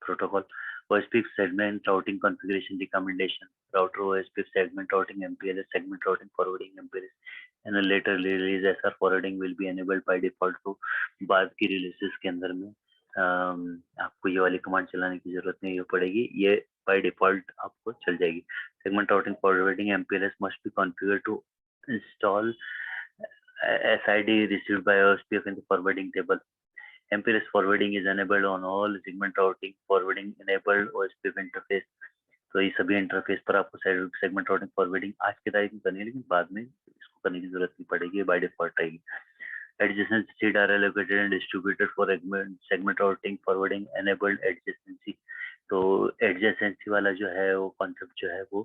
protocol. OSPF segment routing configuration recommendation, router OSPF segment routing MPLS segment routing forwarding MPLS, and a later release SR forwarding will be enabled by default। तो बाद की releases के अंदर में आपको ये वाली command चलाने की जरूरत नहीं पड़ेगी, ये बाय डिफॉल्ट आपको चल जाएगी। Segment routing forwarding MPLS must be configured to install SID received by OSPF in the forwarding table. MPLS forwarding is enabled on all segment routing forwarding enabled OSPF interface. तो ये सभी interface पर आपको segment routing forwarding आज की तारीख में करनी है, लेकिन बाद में इसको करने की जरूरत नहीं पड़ेगी, बाय डिफॉल्ट रहेगी। Adjacent seed are allocated and distributed for segment routing forwarding enabled adjacency. तो adjacency वाला जो है वो कॉन्सेप्ट जो है वो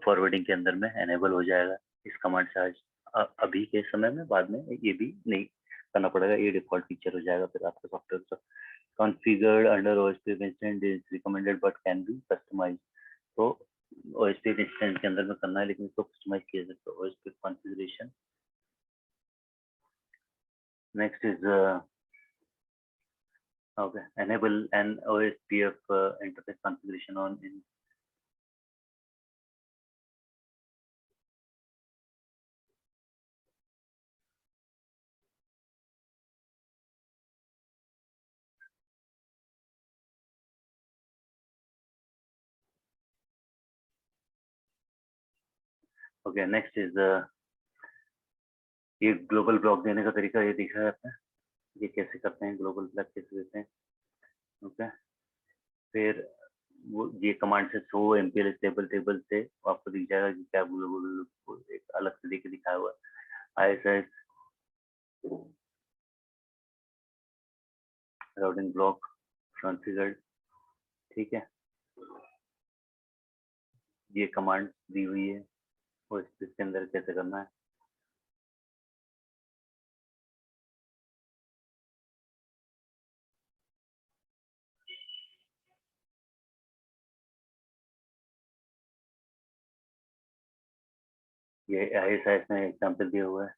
फॉरवर्डिंग के अंदर में एनेबल हो जाएगा इस कमांड से। आज अभी के समय में, बाद में ये भी नहीं करना पड़ेगा, ये डिफॉल्ट फीचर हो जाएगा फिर आपके सॉफ्टवेयर का। configured under OSPF instance is recommended but can be customized. तो OSPF instance के अंदर में करना है, लेकिन इसको कस्टमाइज किया जा सकता है। OSPF configuration. Next is okay, enable an OSPF interface configuration on in okay, next is ये ग्लोबल ब्लॉक देने का तरीका ये दिखा है आपने, ये कैसे करते हैं, ग्लोबल ब्लॉक कैसे देते हैं। ओके, फिर वो ये कमांड से शो MPLS टेबल से आपको दिख जाएगा कि क्या ग्लोबल एक अलग से देके दिखाया हुआ है। ISS राउटिंग ब्लॉक कॉन्फ़िगर्ड, ठीक है, ये कमांड दी हुई है और इसके अंदर कैसे करना है। ये ISIS में एग्जाम्पल दिया हुआ है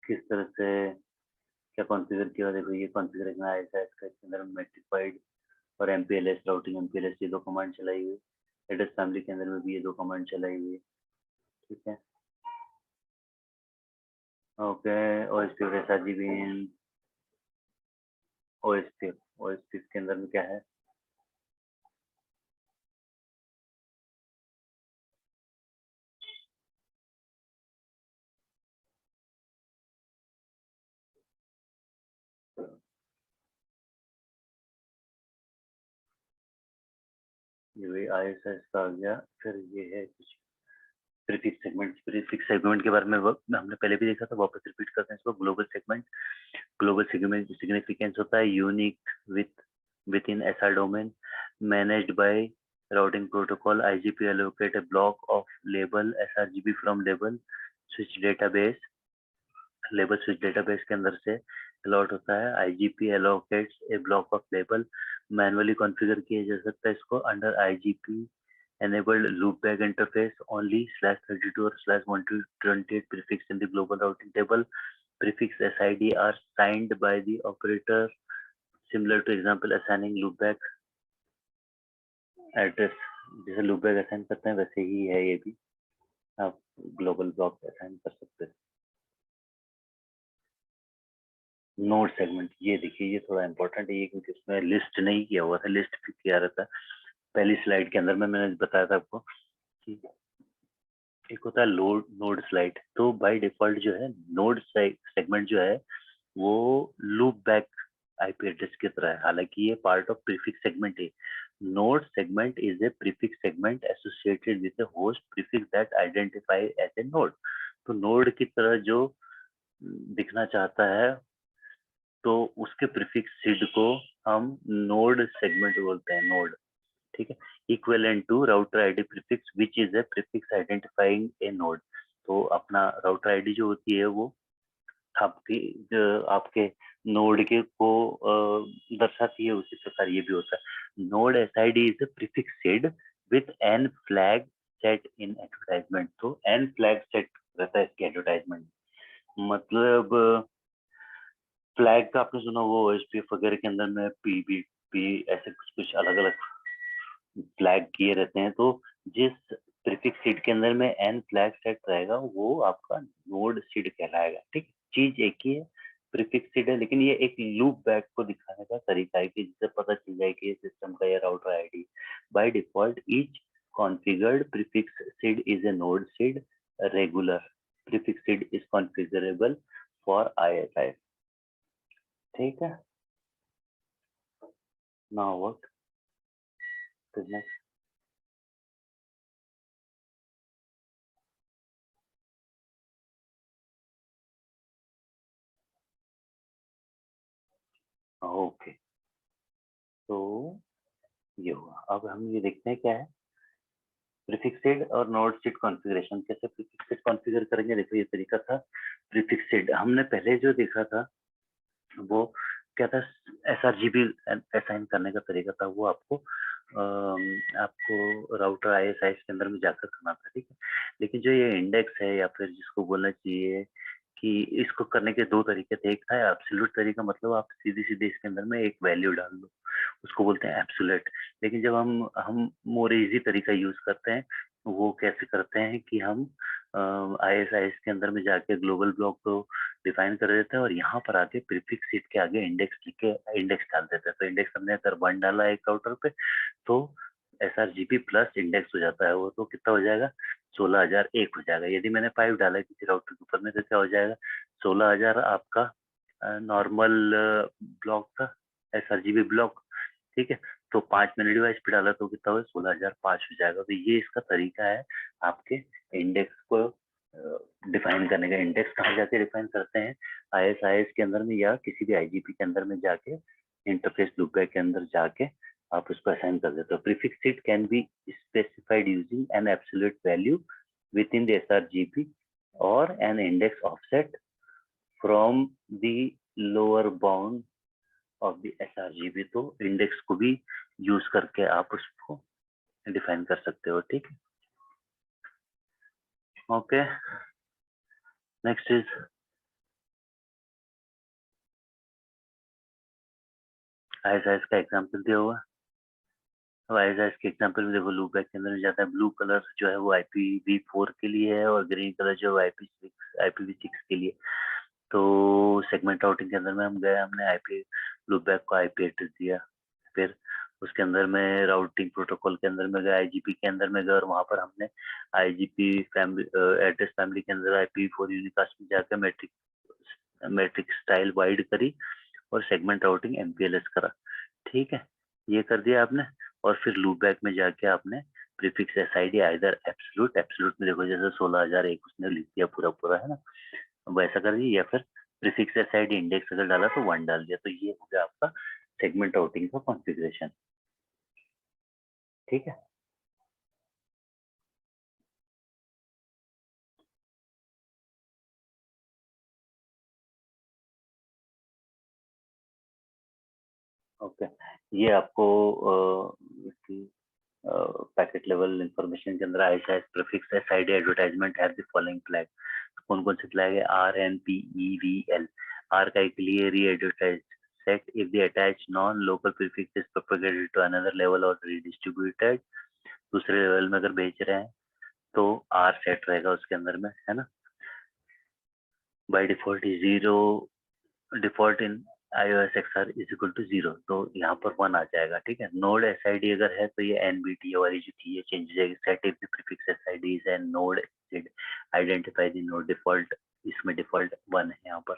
किस तरह से क्या कॉन्फ़िगर किया। देखो ये कॉन्फ़िगरेशन ISIS का, इसके अंदर मेट्रिफाइड और MPLS राउटिंग MPLS ये दो कमांड चलाई हुई। एड्रेस फैमिली के अंदर में भी ये दो कमांड चलाई हुई है, ठीक है। ओके, OSPF SRGBin OSPF के अंदर में क्या है, ये ISIS का आ गया। फिर ये है कुछ प्रीफिक्स सेगमेंट के बारे में हमने पहले भी देखा था, वापस रिपीट करते हैं इसको। ग्लोबल सेगमेंट सिग्निफिकेंस होता है unique with in SR domain managed by routing protocol. IGP allocate a block of label SRGB from label switch database के अंदर से अलॉट होता है। IGP allocates a block of label, manually configure किया जा सकता है इसको under IGP enabled loopback interface only /32 or /128 prefix in the global routing table. Prefix SID are signed by the operator, similar to example assigning loopback address। जैसे loopback assign करते हैं वैसे ही है ये भी, आप ग्लोबल ब्लॉक असाइन कर सकते हैं। नोड सेगमेंट, ये देखिए ये थोड़ा इंपॉर्टेंट है ये, क्योंकि इसमें लिस्ट नहीं किया हुआ था, लिस्ट भी किया रहता है। पहली स्लाइड के अंदर में मैंने बताया था आपको कि एक होता है नोड स्लाइड, तो बाय डिफॉल्ट जो है नोड सेगमेंट जो है वो लूप बैक आईपी एड्रेस की तरह है, हालांकि ये पार्ट ऑफ प्रीफिक्स सेगमेंट है। Node segment is a prefix segment associated with a host prefix that identify as a node. तो नोड की तरह जो दिखना चाहता है तो उसके प्रीफिक्स सीड को हम नोड सेगमेंट बोलते हैं, नोड, ठीक है। Equivalent to router ID prefix which is a prefix identifying a node. तो अपना राउटर आईडी जो होती है वो आपके नोड के को दर्शाती है, उसी प्रकार ये भी होता है। Node SID is a prefix seed with n flag set in advertisement. तो n फ्लैग सेट रहता है इसके एडवर्टाइजमेंट, मतलब फ्लैग का आपने सुना वो OSPF वगैरह के अंदर में PBP ऐसे कुछ अलग अलग फ्लैग किए रहते हैं। तो जिस प्रीफिक्स सीड के अंदर में n फ्लैग सेट रहेगा वो आपका नोड सीड कहलाएगा, ठीक। चीज एक ही है, प्रीफिक्सेड है, लेकिन ये एक लूप बैक को दिखाने का तरीका है कि जिससे पता चल जाए कि ये सिस्टम का ये router ID. By default each configured prefix SID is a node SID regular prefix SID is configurable for ISI। ठीक है, नाउ व्हाट नेक्स्ट? ओके, तो ये हुआ। अब हम ये देखते हैं क्या है प्रीफिक्सेड और नोड सीड कॉन्फ़िगरेशन। कैसे प्रीफिक्सेड कॉन्फ़िगर करेंगे? देखो ये तरीका था प्रीफिक्सेड। हमने पहले जो देखा था वो क्या था, sRGB असाइन करने का तरीका था। वो आपको राउटर ISI के अंदर में जाकर करना था, ठीक है। लेकिन जो ये इंडेक्स है, या फिर जिसको बोलना चाहिए कि इसको करने के दो तरीके थे। एक था एब्सोल्यूट तरीका, मतलब आप सीधे सीधे इसके अंदर में एक वैल्यू डाल दो, उसको बोलते हैं एब्सोल्यूट। लेकिन जब हम मोर इजी तरीका यूज करते हैं, वो कैसे करते हैं कि हम ISI के अंदर में जाके ग्लोबल ब्लॉक को डिफाइन कर देते हैं और यहाँ पर आके प्रीफिक्स सीट के आगे इंडेक्स लिख के इंडेक्स डाल देते हैं। तो इंडेक्स हमने अगर 1 डाला एक राउटर पे, तो sRGB प्लस इंडेक्स हो जाता है वो, तो कितना हो जाएगा 16,001 हो जाएगा। यदि मैंने 5 डाला है किसी राउटर के ऊपर में, तो क्या हो जाएगा 16,000 आपका नॉर्मल ब्लॉक का sRGB ब्लॉक, ठीक है। तो 5 मैंने डिवाइस पे डाला तो कितना होगा 16,005 हो जाएगा। तो ये इसका तरीका है आपके इंडेक्स को डिफाइन करने का। इंडेक्स कहाँ जाके डिफाइन करते हैं? ISIS के अंदर में या किसी भी IGP के अंदर में जाके इंटरफेस लूपबैक के अंदर जाके आप उसको असाइन कर देते हो। Prefix SID can be specified using an absolute value within the sRGB और an index offset from the lower bound of the sRGB। तो इंडेक्स को भी यूज करके आप उसको डिफाइन कर सकते हो, ठीक है। ओके, नेक्स्ट इज ISIS का एग्जांपल दिया हुआ। तो ISIS के एग्जांपल में देखो, लूपबैक के अंदर में जाता है, ब्लू कलर जो है वो IPv4 के लिए है और ग्रीन कलर जो है IPv6 के लिए। तो सेगमेंट राउटिंग के अंदर में हम गए, हमने IP लूपबैक को IP एड्रेस दिया। फिर उसके अंदर में राउटिंग प्रोटोकॉल के अंदर में गए, IGP के अंदर में गए और वहां पर हमने IGP फैमिली एड्रेस फैमिली के अंदर IPv4 यूनिकास्ट में जाकर मैट्रिक स्टाइल वाइड करी और सेगमेंट राउटिंग MPLS करा, ठीक है। ये कर दिया आपने और फिर लूपबैक में जाके आपने प्रीफिक्स SID आइदर एब्सोल्यूट में देखो जैसे 16,001 उसने लिख दिया पूरा पूरा, है ना, वैसा कर दिया, या फिर प्रीफिक्स SID इंडेक्स अगर डाला तो 1 डाल दिया। तो ये हो गया आपका सेगमेंट राउटिंग का कॉन्फ़िगरेशन, ठीक है। ओके, ये आपको पैकेट लेवल इंफॉर्मेशन के अंदर ISIS prefix SID advertisement have the following flag. कौन कौन से फ्लैग है? RNPEVL, R का clear advertise set if the attach non local prefix is propagated to another level और रीडिस्ट्रीब्यूटेड। दूसरे लेवल में अगर भेज रहे हैं तो R सेट रहेगा उसके अंदर में, है ना। By default zero, default in iOS XR is equal to 0, तो यहाँ पर 1 आ जाएगा, ठीक है। नोड SID अगर है तो ये NBT वाली जो थी ये चेंज हो जाएगी। Set if the prefix SID is an node identify the node default, इसमें डिफॉल्ट 1 है यहाँ पर।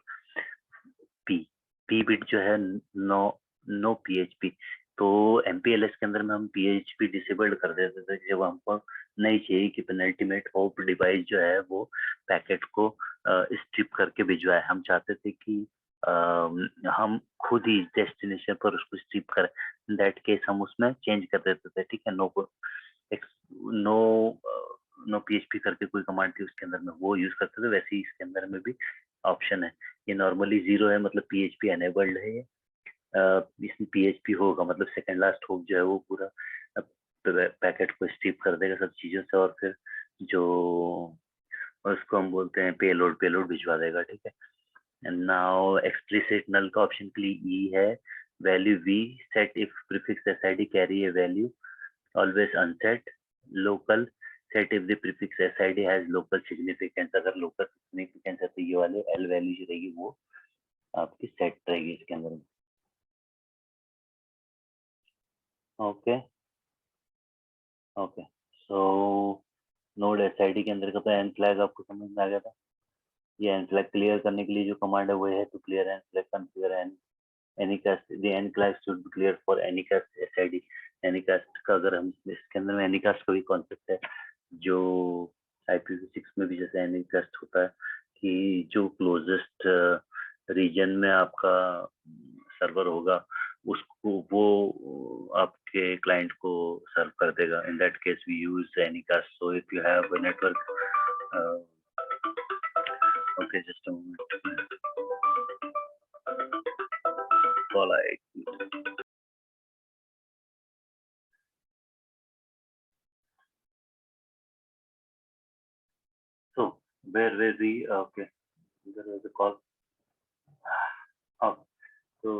पी बिट जो है नो PHP, तो MPLS के अंदर में हम PHP डिसेबल्ड कर देते थे जब हमको नहीं चाहिए कि पेनल्टीमेट होप डिवाइस जो है वो पैकेट को स्ट्रिप करके भिजवाए। हम चाहते थे कि हम खुद ही डेस्टिनेशन पर उसको स्ट्रिप करें। दैट केस हम उसमें चेंज कर देते थे, ठीक है। नो नो PHP करके कोई कमांड थी उसके अंदर में, वो यूज करते थे। वैसे ही इसके अंदर में भी ऑप्शन है। ये नॉर्मली 0 है मतलब PHP एनेबल्ड है। इसमें PHP होगा मतलब सेकंड लास्ट होप जो है वो पूरा पैकेट को स्ट्रिप कर देगा सब चीजों से और फिर जो उसको हम बोलते हैं पेलोड भिजवा देगा, ठीक है। नाउ एक्सप्लिसिट नल का ऑप्शन के लिए ई है। Value V set if prefix SID carry a value always unset. Local set if the prefix SID has local significance. अगर लोकल सिग्निफिकेंस है तो ये वाले L वैल्यू जो रहेगी वो आप ओके ओके, सो नोड एसआईडी के अंदर का तो एन फ्लैग आपको समझ में आ गया था। ये एन फ्लैग क्लियर करने के लिए जो कमांड है वो है to clear N flag configure N anycast the N flag should be clear for anycast SID. Anycast का अगर हम इसके अंदर में एनीकास्ट का भी कॉन्सेप्ट है जो IPv6 में भी जैसे एनीकास्ट होता है कि जो क्लोजेस्ट रीजन में आपका सर्वर होगा उसको वो आपके क्लाइंट को सर्व कर देगा। In that case we use anycast. So if you have a network, okay just a moment, call आई। So where were we? Okay, there was a call. अब तो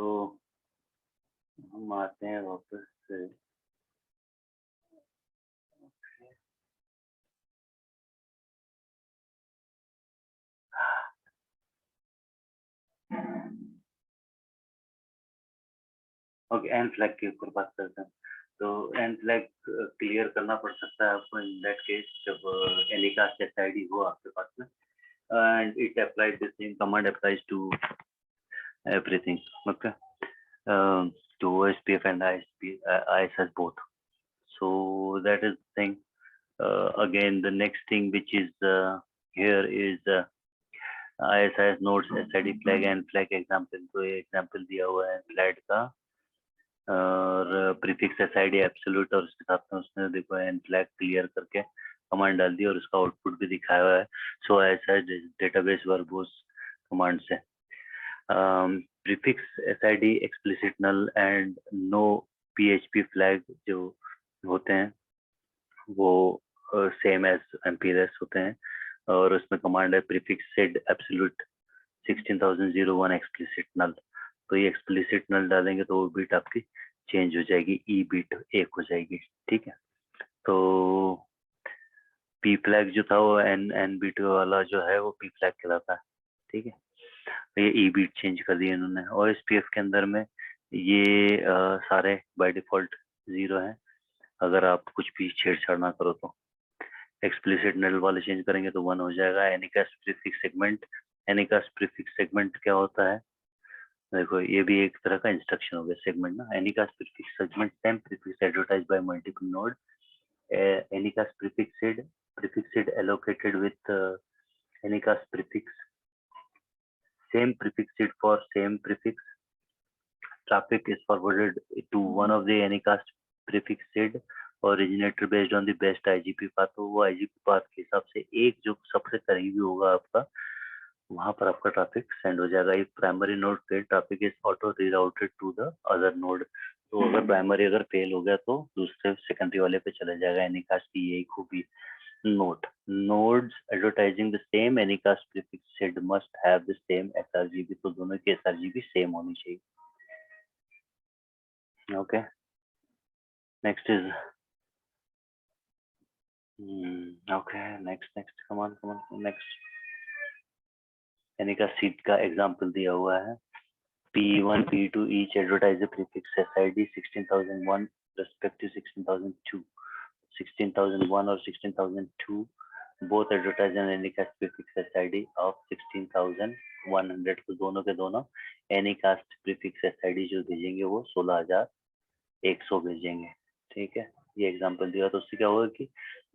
हम आते हैं वापस से। ओके, एन फ्लैग के ऊपर बात करते हैं। तो एन फ्लैग क्लियर करना पड़ सकता है आपको इन दैट केस जब एनीकास्ट एसआईडी हो आपके पास में, and it applies, the same command applies to everything. Okay, to OSPF and ISS both. So that is the thing. Again, the next thing which is here is ISIS nodes SID flag and flag example. तो ये example दिया हुआ है flag का और prefix SID absolute और उसके साथ में उसने देखो एन फ्लैग क्लियर करके कमांड डाल दी और उसका आउटपुट भी दिखाया हुआ है। सो ऐसा डेटाबेस वर्बोस कमांड से prefix SID explicit null and no PHP flag जो होते हैं वो सेम एज एमपीएस होते हैं और उसमें कमांड है प्रीफिक्स सेड एब्सोल्यूट 16001 एक्सप्लिसिट नल। तो ये एक्सप्लिसिट नल डालेंगे तो वो बीट आपकी चेंज हो जाएगी, ई बीट 1 हो जाएगी। ठीक है, तो पी फ्लैग जो था वो एन बीट वाला जो है वो पी फ्लैग कहलाता है। ठीक है, तो ये ई बीट चेंज कर दिया इन्होंने। और एसपीएफ के अंदर में ये सारे बाय डिफॉल्ट 0 हैं अगर आप कुछ भी छेड़छाड़ ना करो तो। एक्सप्लिसिट नल वाले चेंज करेंगे तो 1 हो जाएगा। Anycast prefix segment, Anycast prefix segment क्या होता है देखो, ये भी एक तरह का इंस्ट्रक्शन हो गया सेगमेंट ना। Anycast prefix segment same prefix advertise bye multiple node. Anycast prefix allocated with Anycast prefix same prefix for same prefix. Traffic is forwarded to one of the anycast prefixed originator based on the best IGP path। तो वो IGP path के हिसाब से एक जो सबसे करीबी होगा आपका वहां पर आपका ट्रैफिक सेंड हो जाएगा। एक प्राइमरी नोड पे traffic is auto rerouted to the other node. तो अगर प्राइमरी अगर फेल हो गया तो दूसरे सेकेंडरी वाले पे चला जाएगा। एनीकास्ट की यही खूबी। Note nodes advertising the same anycast prefix must have the same sRGB। तो दोनों की sRGB सेम होनी चाहिए। Okay, next is okay, next come on next. Anycast seat का एग्जांपल दिया हुआ है। P1 P2 each advertise the prefix SID 16001 respective 16002। 16001 और 16002 both advertise an Anycast prefix SID of 16100। तो दोनों के दोनों Anycast prefix SID जो भेजेंगे वो 16100 भेजेंगे। ठीक है, ये एग्जांपल दिया तो उससे क्या होगा कि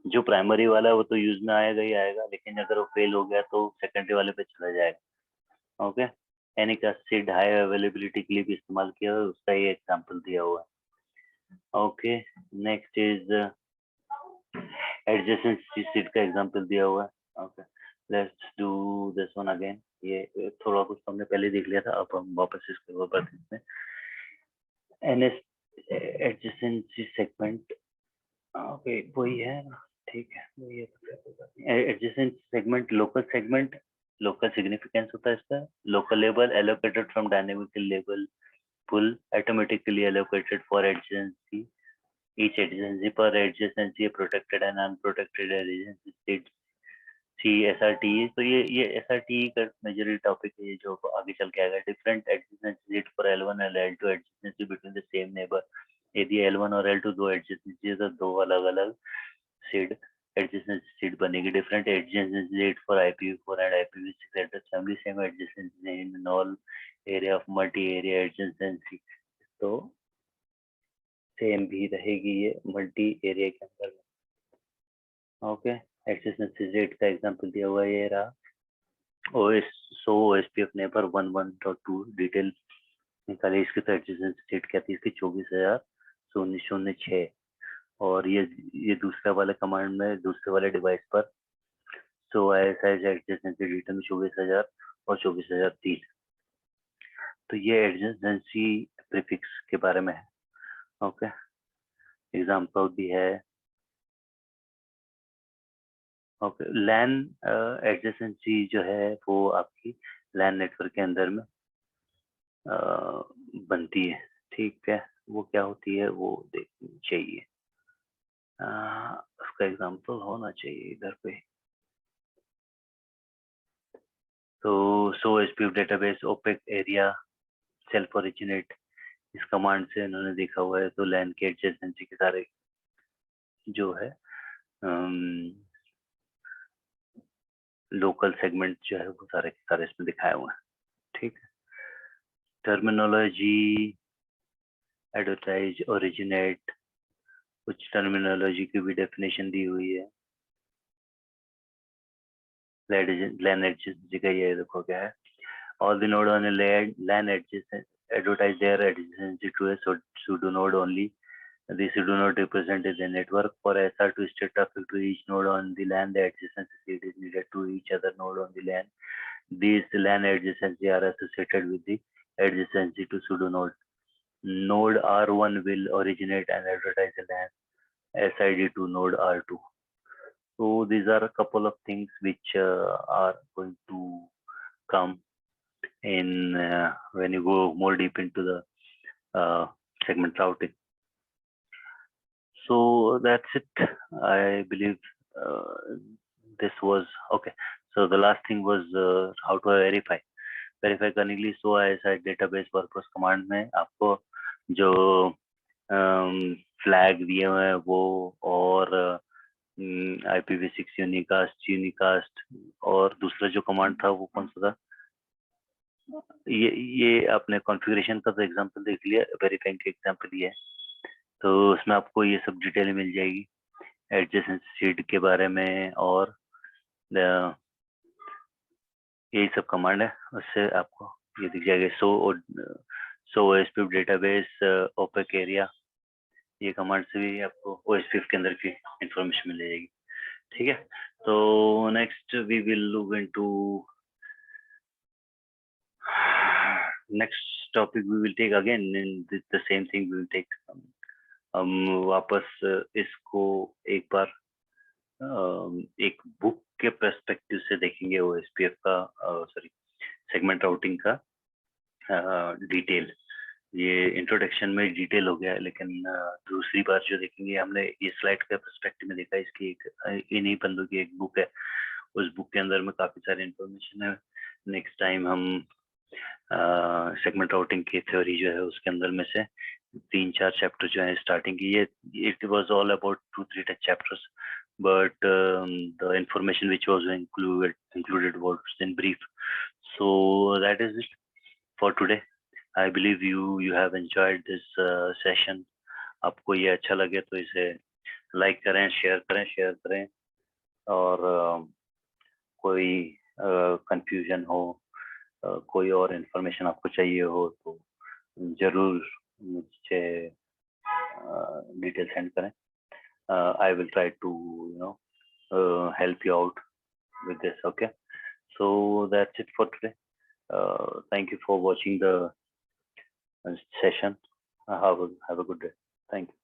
जो प्राइमरी वाला है वो तो यूज में आएगा ही आएगा, लेकिन अगर वो फेल हो गया तो सेकेंडरी वाले पे चला जाएगा। Okay, Anycast seed high availability के लिए भी इस्तेमाल किया है, उसका ये एग्जांपल दिया हुआ है। Okay, next is adjacency seed का एग्जांपल दिया हुआ है। Okay, let's do this one again. ये थोड़ा कुछ हमने पहले देख लिया था, अब हम वापस इसके ऊपर देखते हैं। एनएस एडजेसेंसी सेगमेंट, ओके वही है ना। ठीक है, वही है। एडजेसेंट सेगमेंट लोकल सिग्निफिकेंस होता है इसका। Local label allocated from dynamical label pool automatically allocated for adjacency। Each adjacency per adjacency protected and unprotected adjacency states see SRT। तो ये SRT का मेजरली टॉपिक है जो आगे चल के आएगा। Different adjacency set for L1 and L2 adjacency between the same neighbor। ये यदि L1 और L2 दो एडजेसेंसी तो दो अलग अलग सीड adjacency seed बनेगी. Different adjacency seed for IPv4 and IPv6 address family, same adjacency in all area of multi-area adjacency. तो सेम भी रहेगी ये मल्टी एरिया के अंदर में. ओके, adjacency seed का एग्जांपल दिया हुआ ये रहा. OSPF नेबर 1.1.2 डिटेल निकाले. इसकी तो adjacency seed क्या थी इसकी 24,006. और ये दूसरा वाले कमांड में दूसरे वाले डिवाइस पर ISI एडजेसेंसी डिटेल में 24,000 और 24,003. तो ये एडजेसेंसी प्रीफिक्स के बारे में है. ओके, एग्जांपल भी है. ओके, लैन एडजेसेंसी जो है वो आपकी लैन नेटवर्क के अंदर में बनती है. ठीक है, वो क्या होती है वो देखनी चाहिए. उसका एग्जांपल होना चाहिए इधर पे. तो SPF database opaque area self originate इस कमांड से इन्होंने देखा हुआ है. तो लैन के एडजेसेंसी के सारे जो है लोकल सेगमेंट जो है वो सारे के सारे इसमें दिखाए हुए हैं. ठीक है, टर्मिनोलॉजी एडवर्टाइज ओरिजिनेट, कुछ टर्मिनोलॉजी की भी डेफिनेशन दी हुई है. लैन एडजेसेंसी का ये देखो क्या है. All the node on a LAN adjacent advertise their adjacency to a pseudo node only. The pseudo node represented the network. For SR to state traffic to each node on the LAN, the adjacency seed is needed to each other node on the LAN. These LAN adjacency are associated with the adjacency to pseudo node. Node R1 will originate and advertise the LAN SID to node R2. So these are a couple of things which are going to come in when you go more deep into the segment routing. So that's it. I believe this was okay. So the last thing was how to verify करने के लिए ISI database purpose command में आपको जो flag दिए हुए हैं वो और IPv6 यूनिकास्ट और दूसरा जो कमांड था वो कौन सा था. ये आपने कॉन्फ़िगरेशन का तो एग्जांपल देख लिया, वेरीफाइंग का एग्जांपल ये है. तो उसमें आपको ये सब डिटेल मिल जाएगी एडजेसेंसी सीड के बारे में और यही सब कमांड है. उससे आपको ये दिख जाएगा. OSPF डेटाबेस ओपेक एरिया, ये कमांड से भी आपको OSPF के अंदर की इंफॉर्मेशन मिल जाएगी. ठीक है, तो next we will look into next topic. We will take again in the same thing. We will take हम वापस इसको एक बार एक बुक के पर्सपेक्टिव से देखेंगे OSPF का सेगमेंट राउटिंग का डिटेल. ये इंट्रोडक्शन में डिटेल हो गया, लेकिन दूसरी बार जो देखेंगे हमने ये स्लाइड के पर्सपेक्टिव में देखा. इसकी एक इन्हीं बंदों की एक बुक है, उस बुक के अंदर में काफी सारी इंफॉर्मेशन है. नेक्स्ट टाइम हम सेगमेंट राउटिंग की थ्योरी जो है उसके अंदर में से 3-4 चैप्टर जो है स्टार्टिंग की. ये it was all about 2-3 chapters, but the information which was included was in brief. So that is it for today. I believe you have enjoyed this session. आपको ये अच्छा लगे तो इसे लाइक करें, शेयर करें और कोई कंफ्यूजन हो, कोई और इंफॉर्मेशन आपको चाहिए हो तो जरूर मुझे डिटेल सेंड करें. I will try to help you out with this. Okay, so that's it for today. Thank you for watching the session. Have a good day. Thank you.